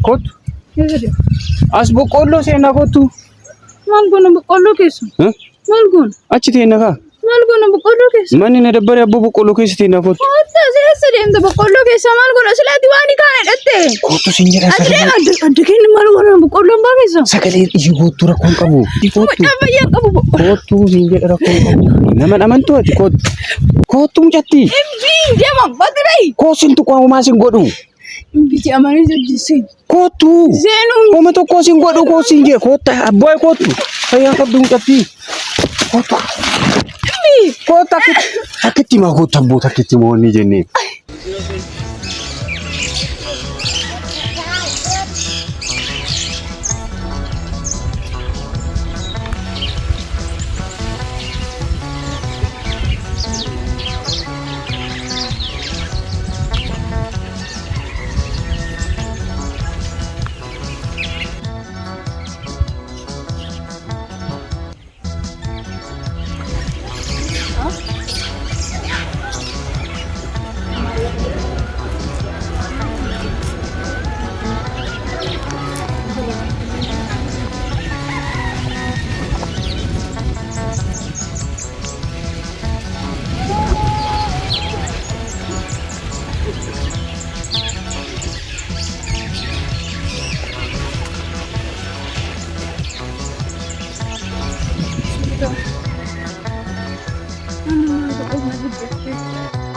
Kottu. Eessa deema? As boqqolloo seenaa kottu. Maal goona boqqolloo keessa? Maal goona? Achi teenna kaa. Maal goona boqqolloo keessa? Manni na dabbare abboo boqqolloo keessa teenna kottu. Kottu eessa deemta boqqolloo keessa maal goona? Silaati waan kaan hidhatte. Kottu siin jedha sagalee. Adda kenni maal goona boqqolloon baa keessa? Sagalee iji kottu rakkoon qabu. Kottu fayyaa qabu boqqolloo. Kottu siin jedha rakkoon qabu. Nama amantuu ati kottu. Kottu mucatti. Imbii deema bati bayi. Koosin tuqaa homaa sin godhu. Imbii amanii jajjise. Kottu. Seenuu. Homa tokko sin godhu koosin jee kotta abbooy kottu. Fayyaa qabdu mucatti. Kottu. Kota akitti ma kota bota akitti mo ni jenne.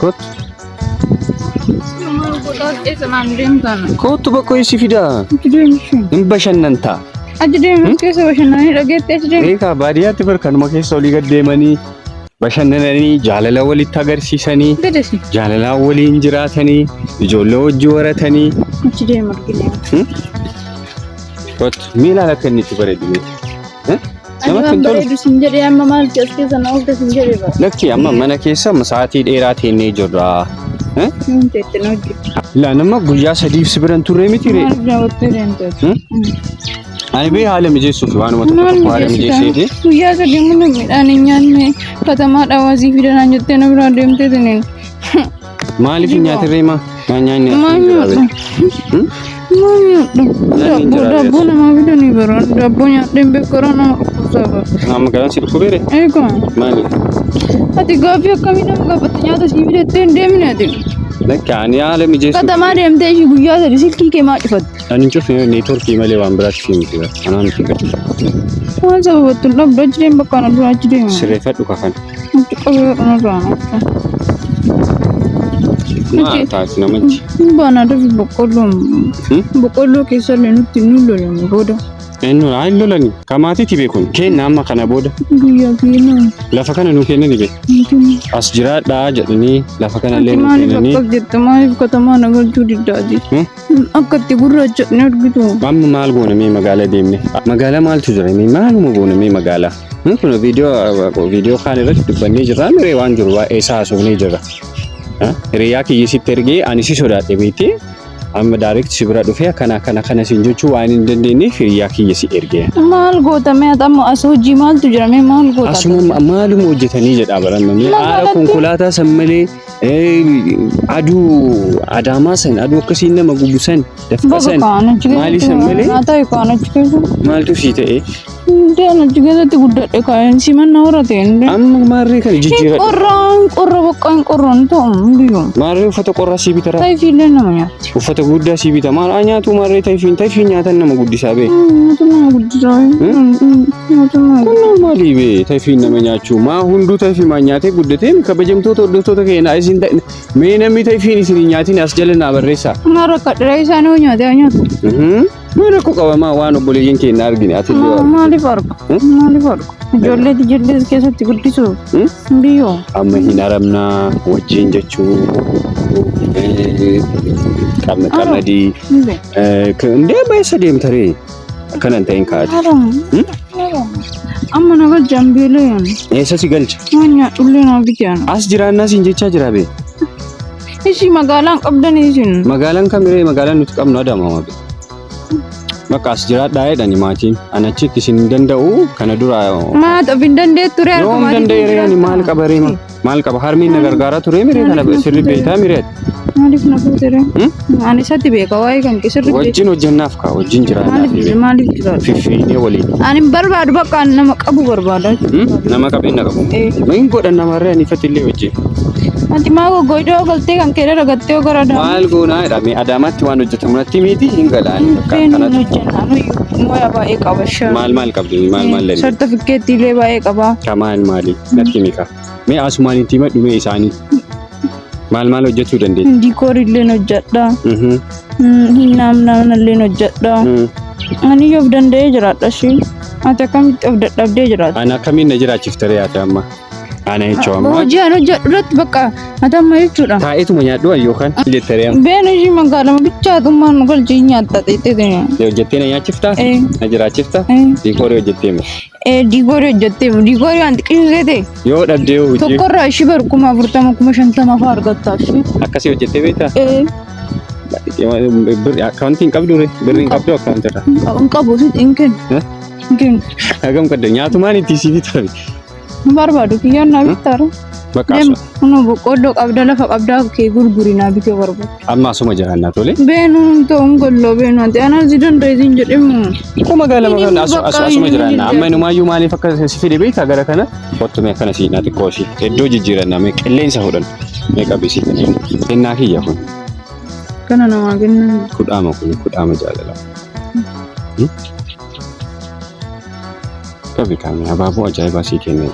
Kot. Kottu bakka isi fida. Hin bashannanta. Achi deemus keessa bashannanii dhageetti achi deemu. Eegaa baadiyyaatti barkanuma keessa olii gad deemanii bashannananii jaalala walitti agarsiisanii jaalala waliin jiraatanii ijoollee wajjin waratanii. Achi deemu argina. Kot miila akka inni itti bareedine. Nama bareedu sin jedhee amma maal keessa na oolta sin jedhee bara. Lakki amma mana keessa sa'aatii dheeraa teennee jirra. La nama guyyaa sadiif sibiran turre miti ree. Ani bee haala mijeessuuf waanuma tokko haala mijeesseeti. Guyyaa sadii mun midhaan hin nyaanne katamaa dhawaasii fidanaan jettee na biraa deemtee tuniin. Maaliif nyaate reema? Nyaanni Dabboo namaa fidanii bara. Dabboo nyaadheen beekara nama dhukkubsaa. Nama galaan si dhukkubeere? Eegaa. Maali? Ati gaaffii akkamii nama gaafate nyaata sii fidattee hin deemne ati. Lakki ani haala mijeessuuf. Katamaa deemtee ishii guyyaa sadii silkii kee maa cufatte? Ani cufne neetworkii malee waan biraatti fi miti bara. Anaan miti gadi. Waan sababattu dhabdu achi deemu bakka ana dura achi deemu. Sirreeffadhu kafan. Achi qabee ana dura. Taasi namichi. Baanaa dafi boqqolloo keessa illee nutti nu lolamu booda. Eenyu haa hin lolani. Kamaatiiti beekun. Kenna amma kana booda. Guyyaa keenan. Lafa kana nu kennani be. As jiraadhaa jedhanii lafa kana illee nu kennanii. Maaliif akkas jette maaliif katamaa nagalchuu diddaati. Akka itti gurraacha'ne argitu. Amma maal goonamee magaalaa deemne. Magaalaa maaltu jira mee maaluma goonamee magaalaa. Kun viidiyoo kaan irratti dubbannee jirra miree waan jiru waa'ee isaa haasofnee jirra. Hiriyaa kiyya sitti ergee ani si sodaadhe beektii amma direct si bira dhufee kana siin jechuu waan hin dandeenyeef hiriyaa kiyya si ergee. Maal gootamee amma as hojii maaltu jiramee maal goota? Asuma maaluma hojjetanii jedhaa barannamee haala konkolaataa san malee aduu adaamaa san aduu akkasiin nama gubusan dafqasan maalii san malee maaltu sii ta'e? Daan achi keessatti guddadhe kaayeen si manna horate inni. Amma maarree kana jijjiiradhe. Qorra boqqaan qorroon ta'u biyyu. Maarree uffata qorraa sii bitara. Tayfiillee nama nyaatti. Uffata guddaa sii bita maal nyaatu maarree tayfiin nyaatan nama guddisaa bee. Nyaata nama guddisaa. Kun maalii bee tayfiin nama nyaachuu maa hunduu tayfii maa nyaatee guddatee kabajamtoota hordoftoota keenyaa isin mee namni tayfiin isin nyaatiin as jala naa barreessaa. Maarra kadhara isaanii nyaatee nyaatu. Maal akka qabamaa waan obboleeyyiin keenya argine ati illee maaliif argu? Ijoollee keessatti guddisuuf biyyoo. Amma hin aramnaa wajjin jechuu qamadii indee baay'isa deemtaree akkanan ta'in kaa'ate. Amma na galchaan beelee yaanu. Eessa si galcha? Waan nyaadhullee naa bitiyaan. As jiraannaa siin jechaa jira bee. Ishi magaalaan qabdanii isin. Magaalaan kamiree magaalaan nuti qabnu Adaamaa bee. Bakka as jiraadhaa jedhani maatiin ani achitti isin danda'u kana dura. Maata fi dandeettu reeru. Yoom danda'eera ani maal qabareema Maal qaba harmiin na gargaaraa ture miree kana sirri beektaa miree. Maaliif na fuutere? Ani isatti beeka waa'ee kan kee sirri beeka. Wajjin hojjennaaf kaa wajjin jiraannaaf. Maaliif jiraatu? Fiffiinee waliin. Ani barbaadu bakka nama qabu barbaada. Nama qabeenya qabu. Main godhan namarree ani ifatti wajjin. Ati maa gogoydoo galtee kan kee ragattee garada. Maal goonaa jedhame Adaamaatti waan hojjetamu natti miti hin galaani bakka kanatti. Hojjennu moya baay'ee qaba shan. Maal qabdi maal lenni. Sartifikeetii illee baay'ee qaba. Kamaan maali natti mika. Mee asumaan itti madhume isaanii. Maal hojjechuu dandeenya? Diikoor illee hojjedha. Hinnaamnaan illee hojjedha. Ani yoo of danda'ee jiraadha shi. Ati akkamitti of dadhabdee jiraata? Ani akkamiin na jiraachiftee yaate amma? Ana jechuun amma. Hojii ani hojjedhu irratti bakka ati amma jechuudha. Taa'eetuma nyaadhu yookaan jettee amma. Beena ishii magaalaa bichaatumaan nu galchee nyaatta ta'eetti. Hojjettee na nyaachiftaa? Na jiraachiftaa? Diikoorii hojjettee moo? Diikoorii hojjettee diikoorii waan xiqqeessee ta'e. Yoo dhabdee hojii. Tokkorraa ishii bar 40,000 50,000 fa'aa argattaa ishii. Akkasii hojjettee beektaa? Akkaawuntii hin qabdu birrii hin qabdu akkaawuntirra. Hin qabu hin kennu. Hagam qadda nyaatumaan itti siif ta'i. Barbaadu kiyyaan naa bittaara. Bakka Kun boqqolloo qabda lafa qabdaa kee gurgurinaa bitee barbaadu. Amma asuma jiraannaa tole. Beenuun ta'uun golloo beenuu ati anaan si dandeetiin jedhemu. Kun magaalaa asuma jiraannaa amma inumaayyuu maaliif akka si fide beektaa gara kana qottumee akkana siinaa xiqqoo ishii iddoo jijjiirannaa mee qilleensa fudhan mee qabisi kennaa kiyya kun. Kana namaa kennan. Kudhaama jaalalaa. Qabi kaamee abaaboo ajaa'ibaa sii kennee.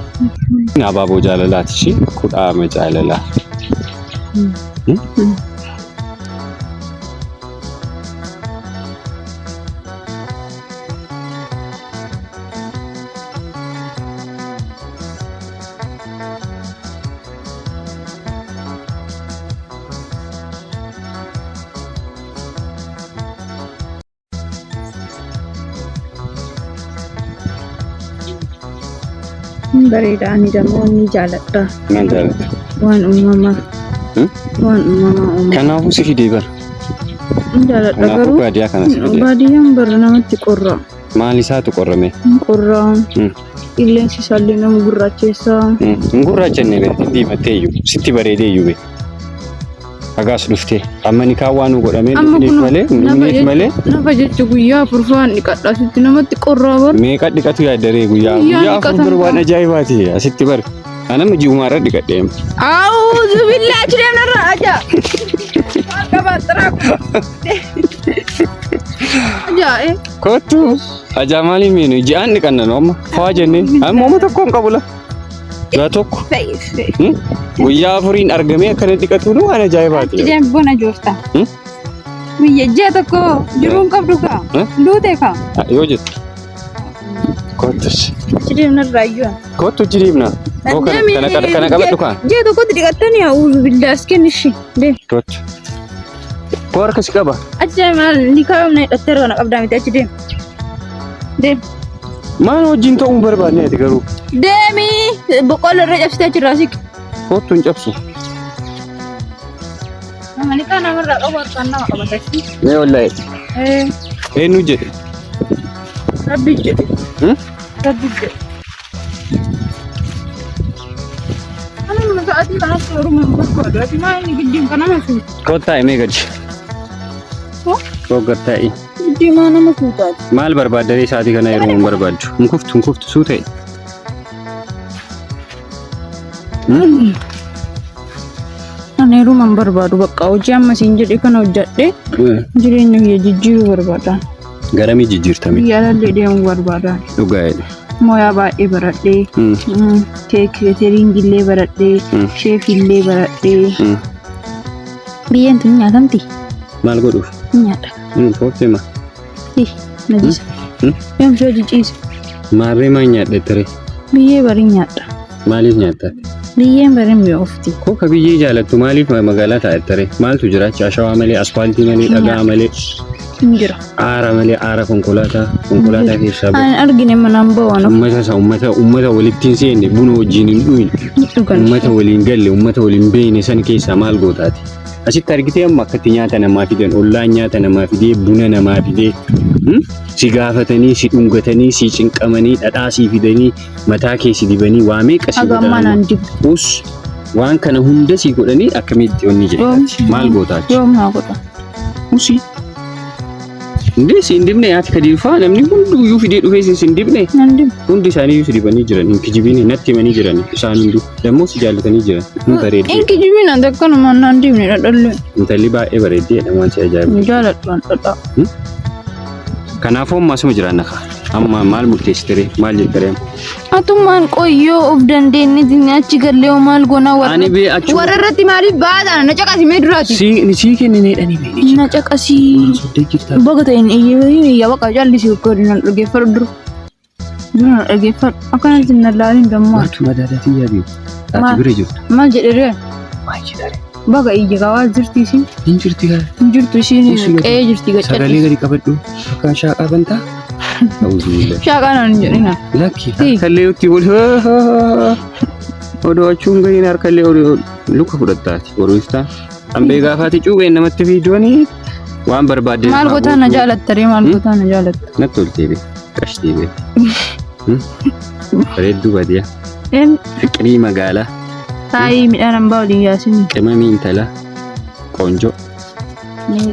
Abaaboo jaalalaati ishii kudhaama jaalalaa. Bareeda ani dammoo ni jaaladha. Maal jaalladha? Waan uumamaa. Kanaafuu si fidee bara. Ni jaaladha garuu. Baadiyyaa kana si fidee. Baadiyyaan bara namatti qorra. Maal isaatu qorrame? Qorra. Qilleensi isaallee nama gurraacheessa. Hin gurraachenne beekti diimattee iyyuu sitti bareedee iyyuu beekti. Hagaas dhuftee amma ni kaawwaanuu godhamee dhufneef malee. Nafa jecha guyyaa afurfaan dhiqadhaa sitti namatti qorraa bara. Meeqa dhiqatu yaaddaree guyyaa afur waan ajaa'ibaati asitti bara. Anama ji'umaarra dhiqadhee. Awuuzu billaachi deemnarraa ajaa. Waan qabaattiraa ajaa'e. Kottu ajaa maaliif meenu ji'aan dhiqanna amma faa jennee amma uumaa tokko hin qabula. Gaa tokko guyyaa afuriin argamee akkana dhiqatu nu waan ajaa'ibaati. Ijaan bona joofta. Biyya ijaa tokko jiruun qabdu kaa duute kaa. Yoo jettu kottus. Jireemnarraa iyyuu. Kottu jireemna. Kana qabadhu kaa. Ijaa tokkotti dhiqattanii awuuzu billaas kennishi. Kottu. Koo harka si qaba. Achi maal ni kaa'amna hidhattee kana qabdaa miti achi deem. Maal wajjin ta'uu hin barbaadne ati garuu. Deemii boqqolloo irra cabsitee achirraa siqi. Kottu hin cabsu. Namni kaan namarraa qabu harkaan nama qabatatti. Mee wallahi. Eenyu jedhe? Rabbi jedhe. Rabbi jedhe. Anuma sa'aatii kanatti Oromoo hin barbaadu. Ati maa inni giddiin kana nama suuta? Kottaa himee gadi. Goggartaa'i. Giddiimaa nama suutaati. Maal barbaaddaree sa'aatii kana yeroo hin barbaaddu? Hin kuftu suuta'e. Ani heeruma hin barbaadu bakka hojii amma siin jedhe kana hojjadhe jireenya kiyya jijjiiruu barbaada. Garamii jijjiirtame? Biyyaalallee deemuu barbaada. Dhugaa'edha. Mooyaa baay'ee baradhee, keekiriingillee baradhee, sheefillee baradhee. Biyyeen tun nyaatamti? Maal godhuuf? Nyaadha. Foofte ma? Najisa. Yoomshoo jijjiisa. Maarree maal nyaadha ture? Biyyee barii nyaadha. Maaliif nyaattaati? Biyyeen barii mi'oofti. Kooka biyyee jaalattu maaliif magaalaa taa'e ture? Maaltu jira? Ashawaa malee, asfaaltii malee, dhagaa malee. Hin jira. Aara malee, aara konkolaataa keessaa Ani argine manaan ba'uun. Uummata walitti hin seenne, buna wajjin hin dhuyne. Uummata waliin galle, uummata waliin beekne san keessaa maal gootaati? Asitti argitee amma akkatti nyaata namaa fidan, ollaan nyaata namaa fidee, buna namaa fidee, si gaafatanii, si dhungatanii, si cinqamanii, dhadhaa si fidanii, mataa kee si dibanii, waa meeqa si godhanii. waan kana hunda si godhanii akkamitti onni jedhaati maal gootaati yoom haa godha usi Ndi siin dibne yaati kadiifaa namni hunduyyuu fidee dhufee siin dibne hundi isaanii iyyuu si dibanii jiran inkijibiin natti himanii jiran isaan hunduu dammoo si jaallatanii jiran hin bareedde inkijibiin ati akkanuma naan dibne dhadhalle intalli baay'ee bareeddeedha waan si ajaa'ibu jaaladhaan dhadhaa kanaafuu ammaasuma jiraan naka amma maal murteessitere maal jettareen atummaan qoyyoo of dandeenye achi gallee maal goona ani bee achi warra irratti maaliif baadhaan na caqasi mee duraati si kennineedhani bee na caqasi baga ta'in iyya baqa jallisi godina dhageeffadhu dura dhageeffadhu akkanatti na laalin dammoo martu madaadaatii yaabii ati bira jirtu maal jedhere maal jedhare baga iyya gawaa jirti isin hin jirti gaa hin jirtu isin qe'ee jirti gacadhi sagalee gadi qabadhu akkaan shaaqaa bantaa shaaqaa naan jedhina lakki harkallee utti bol odoo achuun gahiin harkallee luka fudhattaati boruustaa hambee gaafaati cuuqeen namatti fiidoonii waan barbaadde maal gotaa na jaalattare maal gotaa na jaalatta natti toltee bee qashtii bee bareedduu baadiyaa fiqirii magaalaa taa'ii midhaan hambaa waliin yaasin qimamii intala qoonjoo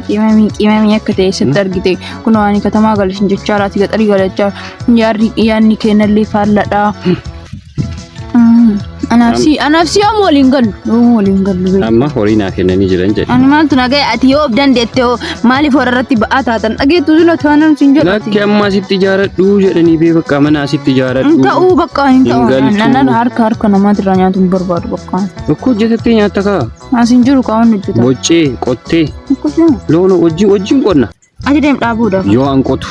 qimamii akka ta'e eessatti argite kun waan katamaa galashin jechaaraati gaxarii galachaa yaadni kennallee faalladhaa anaafsi yoom waliin gallu amma horii naa kennanii jiran jedhe ani maaltu nagaya ati yoo of dandeette maaliif warra irratti ba'aa taatan dhageettu zula taanaan sin jedhu lakki amma asitti ijaaradhu jedhanii bee bakka mana asitti ijaaradhu ta'uu bakka hin ta'u nanan harka namaatti irraa nyaatu hin barbaadu bakka tokko hojjetattee nyaatta kaa asin jiru kaawwan hojjeta boccee qottee loon wajjin qonna ati deem dhaabuudha yoo an qotu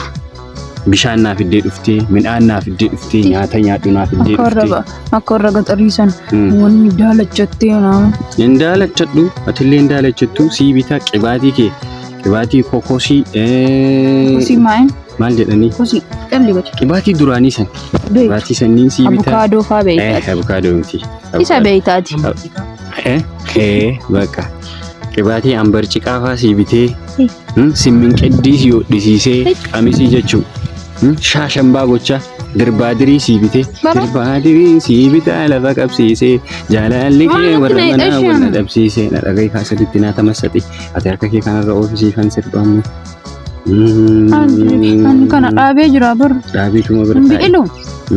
bishaan naaf iddee dhuftee midhaan naaf iddee dhuftee nyaata nyaadhu naaf iddee dhuftee akka warra gaxariisan wanni daalachattee naama hin daalachadhu atillee hin daalachattu sii bitaa qibaatii kokosii maal jedhanii qibaatii duraanii san qibaatii sanniin sii bitaa abukaadoo faa beeytaati abukaadoo miti isa beeytaati bakka qibaatii ambarciqaa faa sii bitee simmin qeddii si hodhisiisee qamisii jechuu shaashambaa gocha dirbaadirii sii bitee dirbaadiriin sii bitaa lafa qabsiisee jaalalli kee warra manaa wal dhabsiisee na dhagahi kaasaditti naata massaxi ati harka kee kanarra oofisii kan sirbamu ani kana dhaabee jira bar dhaabiituma bira biqiluu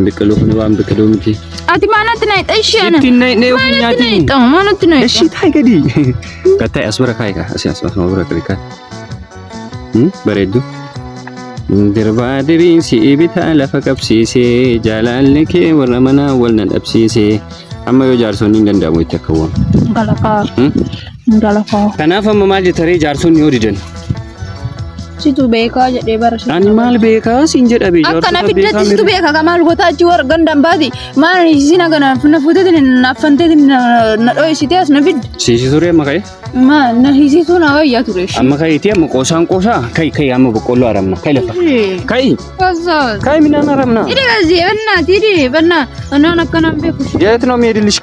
biqiluu kun waan biqiluu miti ati maanatti na ixaashii ana ittiin na ofii nyaatiin maanatti na ishii taa'e gadi gatta'e as bira kaa'e asuma bira karikaa bareeddu dirbadiriin si'i bitaa lafa qabsiisee jaalalli kee warra manaa wal na dhabsiisee amma yoo jaarsonni hin danda'amu itti akka waan galafaa kanaaf amma maal jettaree jaarsonni yoo didan situ beekaa jedhee barsiisa ani maal beekaa siin jedha bee akkana fiddatti situ beekaa ka maal gotaa achi warra gandaan baati maal isiin agana na fuuteetiin naaffanteetiin na dho'isitee as na fidde siisi ture amma ka'e na hiisisuu na wayyaa ture amma ka'eeti amma qoosaa kai amma boqqolloo aramna kai lafa kai midhaan aramna idi gazi bannaati idi bannaa annaan akkanaan beeku jeet noo meedilish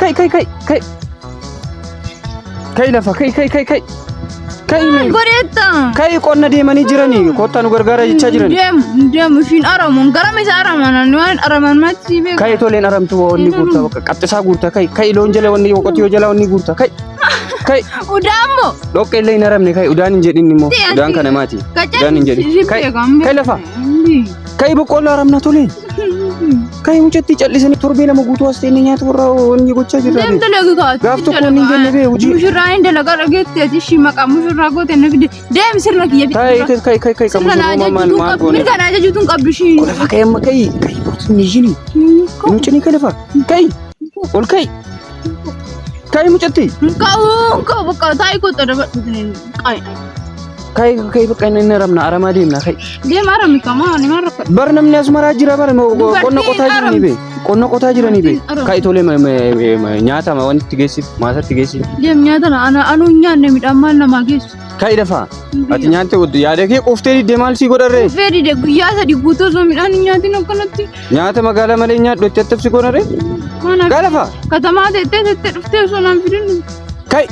kai lafa kai godheetta kai qonna deemanii jiranii kottaa nu gargaara jechaa jiranii deemu ishiin aramuun garama isa araman waan araman matti beeku kai toleen aramtu wanni guurta bakka qaxxisaa guurta kai loon jala wanni qotiyyoo jala wanni guurta kai udaammo dhoqqee illee hin aramne kai udaan hin jedhin immoo udaan kana maati udaan hin jedhin kai lafa kai boqqolloo aramna toleen kai mucatti callisanii torbee lama guutuu as ta'e nyaata warra wanni gochaa jirra gaaf tokko inni jenne bee hojii mushurraa hin dalagaa dhageetti ati ishii maqaa mushurraa goote na fide deem sirna kiyya bitti kai kan mushurraa maal goone mirga naa jajuutuun qabdu ishii lafa kai amma kai bootin nijini mucanii kai lafa kai ol kai mucatti ka'uu bakka taa'ii kottu dabadhu kai bakka inni aramna aramaa deemna kai deem arami kamaa ni marra bar namni asumaraa jira bar qonna qotaa jiranii bee kai tolee nyaata wanti geessif maasatti geessif deem nyaata anu nyaanne midhaan maal namaa geessu kai dafaa ati nyaatte yaada kee quuftee diddee maal sii godharree quuftee diddee guyyaa sadi guutuu osoo midhaan hin nyaatin akkanatti nyaata magaalaa malee nyaadhu itti attafsi godharree gaa lafaa katamaa teettee dhuftee osoo naan fidin kai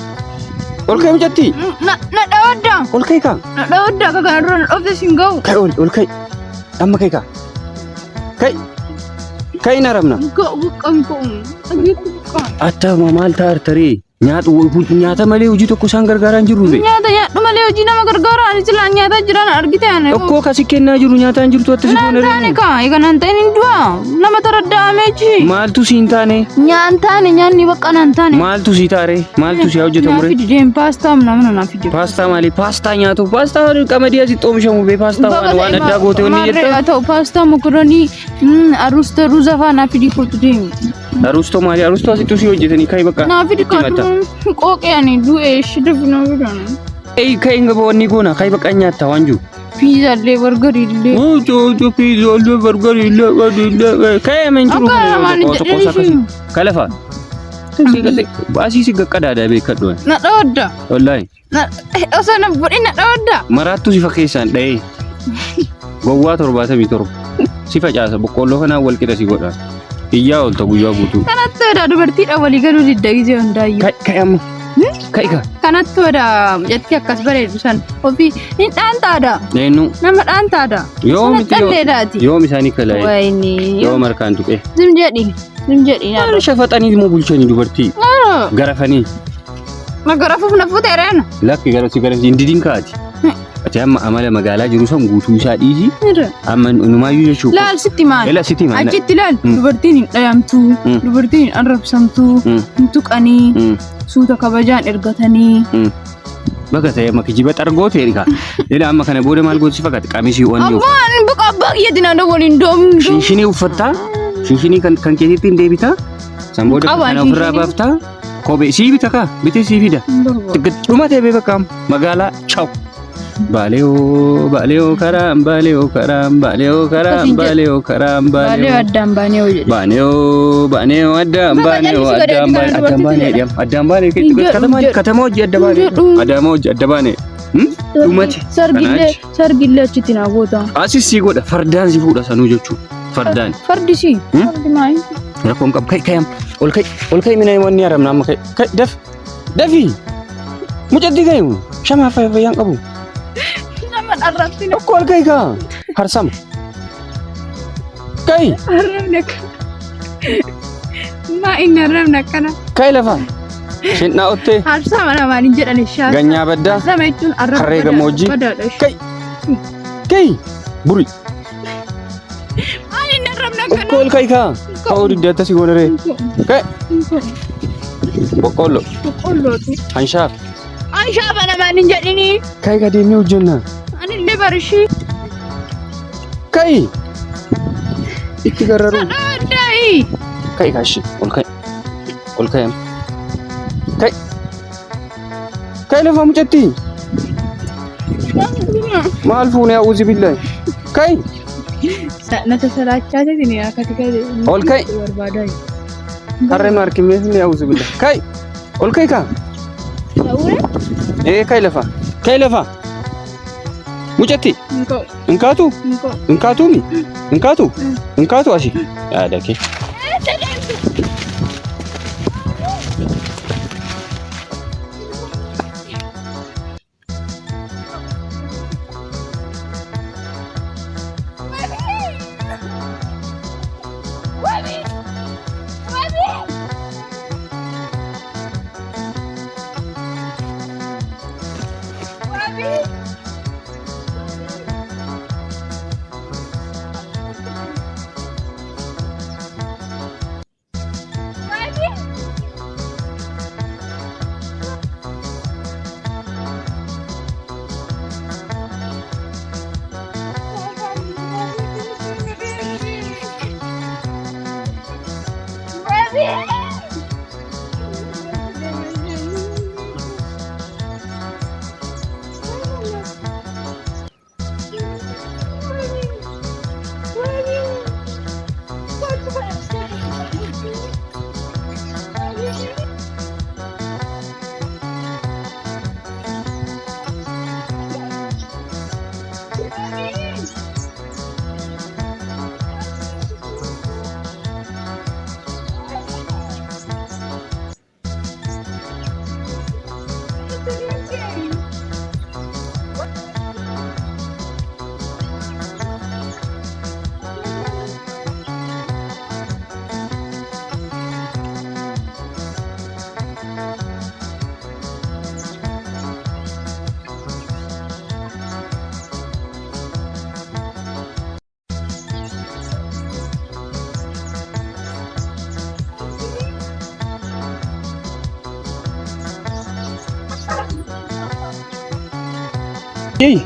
ol kai mucatti na dhawadda ol kai ka na dhawadda ka kana dura na dhofte sin ga'u kai ol kai amma kai ka kai na ramna buqqan agiitu buqqan atta maal taartarii Nyaata malee hojii tokko isaan gargaaraan jiru be. Nyaata nyaadhu malee hojii nama gargaara ani sila nyaata jiran argite ani. Tokko kasi kennaa jiru nyaataan jirtu atti si goone. Nyaantaani ka eeganan ta'in hindua nama taraddameechi. Maaltu siin taane? Nyaantaani nyaanni bakka nan taane. Maaltu si taare? Maaltu si hojjetamu re? Fideen paastaa namna na fidee. Paastaa malee paastaa nyaatu paastaa qamadii asitti oomishamu be paastaa waan addaa goote wanni jetta. Maarree ta'u paastaa mokoranii aruusta ruuza faa na fidii kurtu deemi. Aruusto maali? Aruusto asitti si hojjetanii kai bakka. Na fidii kaatu qooqee ani du'e shidaf na fidan. Kai ngaba wanni goona kai bakka nyaata waan jiru. Pizza illee bargarii illee. Jo pizza illee bargarii illee kai amen jiru. Kalafa. Baasii si gaqqadaadhaa beekadhu. Na dhawadda. Wallahi. Osoo na fudhi na dhawadda. Maraattu si fakkeessaan dha'ee. Gowwaa 77 si facaasa boqqolloo kanaan wal qixa si godha. Iyyaa oolta guyyaa guutuu. Kanattoodha dubartiidha walii galuu didda gisee hundaayyuu. Kai amma. Kai ka. Kanattoodha jetti akkas bareedu san ofii hin dhaantaadha. Eenyu. Nama dhaantaadha. Yoom isaanii kalaa'e. Wayini. Yoom harkaan tuqe. Zim jedhi. Maal shafaxanii moo bulchanii dubartii. Garafanii. Ma garafuuf na fuuteereen. Lakki garasi hin didin kaati. Ati amma amala magaalaa jiru san guutuu isaa dhiisi. Amma numaayyuu jechuudha. Laal sitti maal? Ela sitti maal? Achitti laal. Dubartiin hin dhayamtu. Dubartiin hin arrabsamtu. Hin tuqanii. Suuta kabajaan ergatanii. Bakka ta'e amma kijiba xargootee erga. Ela amma kana booda maal gooti fakkaata qamisii wanni yoo. Ammaan buqa abbaa kiyyaatti naannoo waliin doomnu. Shinshinii uffattaa? Shinshinii kan keessatti hin deebitaa? San booda kana ofirraa baaftaa? Kophee sii bita kaa? Bitee sii fida? Dhuma ta'e bakka magaalaa chaw. Baaleo karaan baaleo addaan baanee katama hojii adda baanee dhumate sargillee achitti naa goota asis si godha fardaan si fuudha sanuu jechuudha fardaan fardi si fardi maayi rakkoon qabu kai ol kai mina wanni haramna amma kai dafi mucatti gayu shamaa fayyaan qabu. Arrabsina. Kol kai ka harsam. Kai. Arrabna ka. Ma inna arrabna kana. Kai lafa. Shinna otte. Harsama namaan hin jedhan ishaa. Ganyaa baddaa. Harsama jechuun arrabna. Harree gammoojjii. Kai. Buri. Ma inna arrabna kana. Kol kai ka. Ka'uu diddaata si godharee. Kai. Boqqollo. Hanshaaf. Hanshaaf namaan hin jedhini. Kai ka deemnee hojjenna. Anillee barishii. Kai. Itti gararuu. Sadaaddaayi. Kai kaashi. Ol kai. Kai. Kai lafa mucatti. Maal fuune a'uuzi billahi. Kai. Nata salaachaatee ni akkati kai. Ol kai. Harreen harkifneef ni a'uuzi billahi. Kai. Ol kai ka. Kai lafa. Kai lafa. Mucatti. Inkaatu asi. Yaada kee. Yey.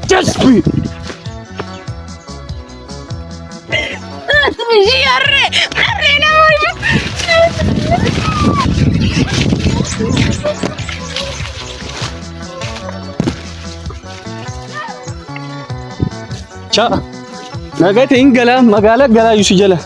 Just be. Cha. Nagate ingala magala gala yusujala.